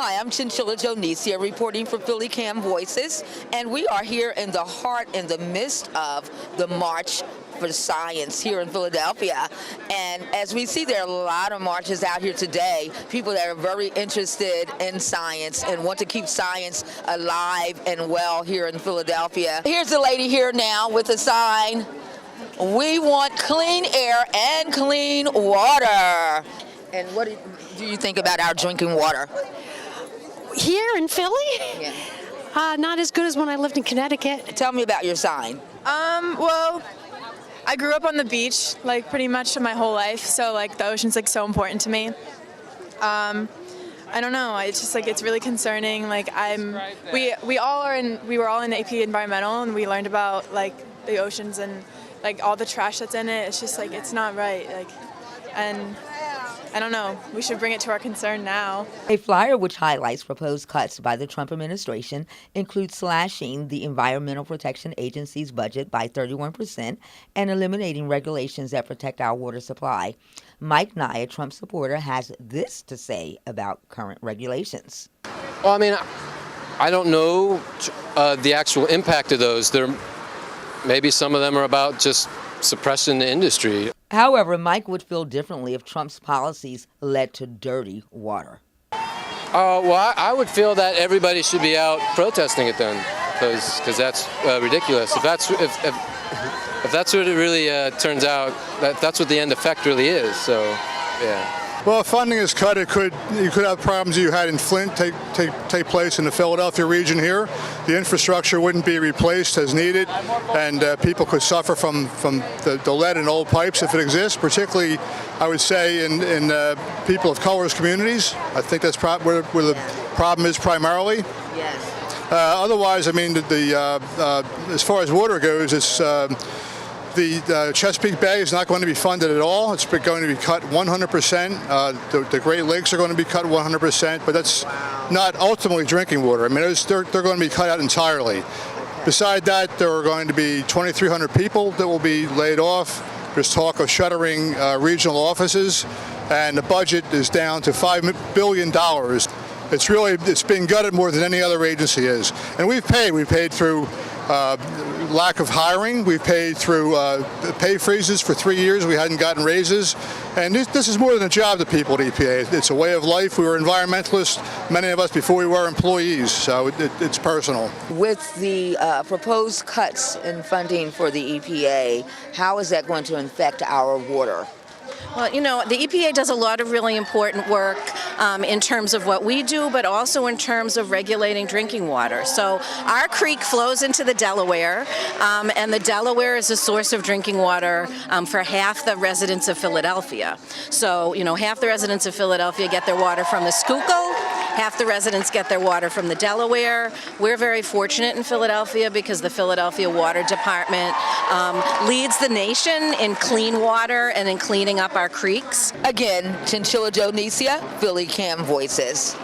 Hi, I'm Chinchila Jonesia reporting for Philly Cam Voices, and we are here in the heart, in the midst of the March for Science here in Philadelphia. And as we see, there are a lot of marches out here today, people that are very interested in science and want to keep science alive and well here in Philadelphia. Here's a lady here now with a sign, "We want clean air and clean water." And what do you think about our drinking water? Here in Philly? Yeah. Not as good as when I lived in Connecticut. Tell me about your sign. Well, I grew up on the beach, like pretty much my whole life, so like the ocean's like so important to me. I don't know. It's just like it's really concerning. Like we were all in AP Environmental, and we learned about like the oceans and like all the trash that's in it. It's just like it's not right. And I don't know. We should bring it to our concern now. A flyer which highlights proposed cuts by the Trump administration includes slashing the Environmental Protection Agency's budget by 31% and eliminating regulations that protect our water supply. Mike Nye, a Trump supporter, has this to say about current regulations. Well, I mean, I don't know the actual impact of those. Maybe some of them are about just suppressing the industry. However, Mike would feel differently if Trump's policies led to dirty water. Well, I would feel that everybody should be out protesting it then, because that's ridiculous. If that's what it really turns out, that's what the end effect really is. So, yeah. Well, if funding is cut, you could have problems you had in Flint take place in the Philadelphia region here. The infrastructure wouldn't be replaced as needed, and people could suffer from the lead in old pipes if it exists, particularly, I would say, in people of color's communities. I think that's where the problem is primarily. Yes. Otherwise, I mean, as far as water goes, it's the Chesapeake Bay is not going to be funded at all. It's going to be cut 100%. The Great Lakes are going to be cut 100%, but that's not ultimately drinking water. I mean, they're going to be cut out entirely. Beside that, there are going to be 2,300 people that will be laid off. There's talk of shuttering regional offices, and the budget is down to $5 billion. It's being gutted more than any other agency is. And we've paid through lack of hiring. We've paid through pay freezes for 3 years. We hadn't gotten raises. And this is more than a job to people at EPA. It's a way of life. We were environmentalists, many of us, before we were employees. So it's personal. With the proposed cuts in funding for the EPA, how is that going to affect our water? Well, you know, the EPA does a lot of really important work in terms of what we do, but also in terms of regulating drinking water. So our creek flows into the Delaware, and the Delaware is a source of drinking water for half the residents of Philadelphia. So, you know, half the residents of Philadelphia get their water from the Schuylkill, half the residents get their water from the Delaware. We're very fortunate in Philadelphia because the Philadelphia Water Department leads the nation in clean water and in cleaning up our creeks. Again, Chinchila Jonesia, Philly Cam Voices.